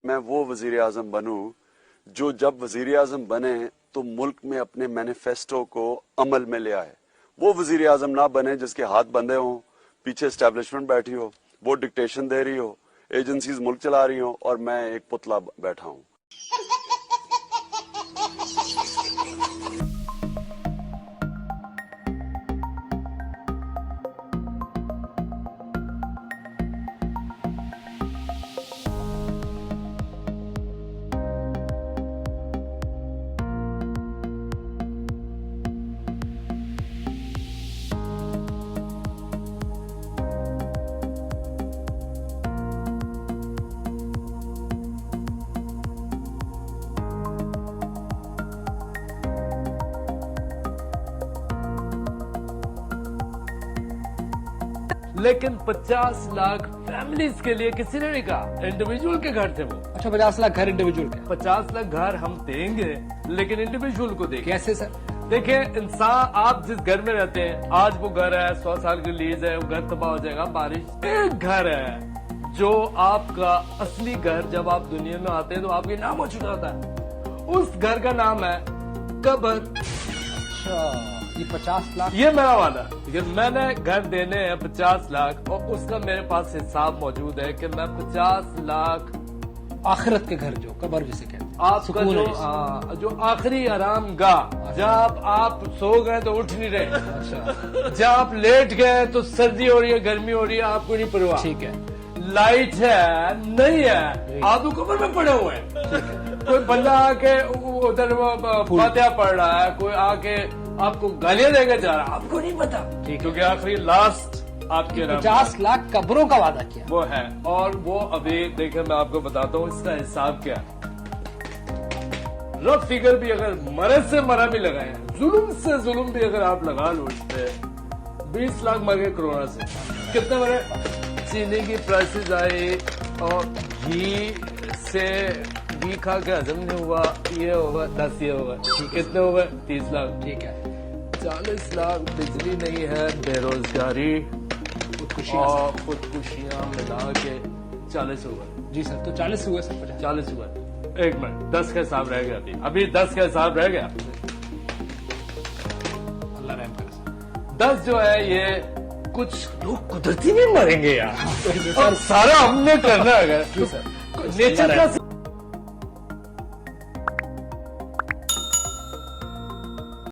मैं वो वजीर आजम बनूं जो जब वजीर आजम बने तो मुल्क में अपने मैनिफेस्टो को अमल में ले आए। वो वजीर आजम ना बने जिसके हाथ बंधे हों, पीछे एस्टेब्लिशमेंट बैठी हो, वो डिक्टेशन दे रही हो, एजेंसीज मुल्क चला रही हो और मैं एक पुतला बैठा हूं। लेकिन 50 लाख फैमिलीज के लिए किसी ने नहीं कहा, इंडिविजुअल के घर थे वो। अच्छा, 50 लाख घर इंडिविजुअल के? 50 लाख घर हम देंगे लेकिन इंडिविजुअल को देंगे। कैसे सर? देखिए, इंसान आप जिस घर में रहते हैं, आज वो घर है, 100 साल की लीज है, वो घर तबाह हो जाएगा, बारिश। एक घर है जो आपका असली घर, जब आप दुनिया में आते हैं तो आपके नाम हो चुका होता है, उस घर का नाम है कब्र। अच्छा, ये 50 लाख ये मेरा वादा है कि मैंने घर देने हैं 50 लाख और उसका मेरे पास हिसाब मौजूद है कि मैं 50 लाख आखिरत के घर, जो कब्र जिसे कहते हैं, आपका जो आखिरी आराम गाह, जब आप सो गए तो उठ नहीं रहे, अच्छा, जब आप लेट गए तो सर्दी हो रही है, गर्मी हो रही है, आपको नहीं परवाह, ठीक है, लाइट है नहीं है, आप तो कब्र में पड़े हुए हैं। कोई बंदा आके उधर फातिहा पढ़ रहा है, कोई आके आपको गालियां देकर जा रहा है, आपको नहीं पता, क्योंकि आखिरी लास्ट आपके 50 लाख कब्रों का वादा किया वो है। और वो अभी देखिए, मैं आपको बताता हूँ इसका हिसाब क्या है। रफ फिगर भी अगर मरे से मरा भी लगाए, जुल्म से जुल्म भी अगर आप लगा लो, इस पे 20 लाख मर गए कोरोना से। कितने मरे? चीनी की प्राइसेस आई और घी खा के हजम नहीं हुआ, ये होगा 10, ये होगा, कितने हो गए? 30 लाख। ठीक है, 40 लाख बिजली नहीं है, बेरोजगारी और खुदकुशियां मिला के 40 हुआ। जी सर, तो 40 हुए सर? 40 हुआ। एक मिनट, 10 का हिसाब रह गया। अभी 10 का हिसाब रह गया। अल्लाह रहम करे। 10 जो है, ये कुछ लोग कुदरती में मरेंगे यार, और सारा हमने करना है। नेचर का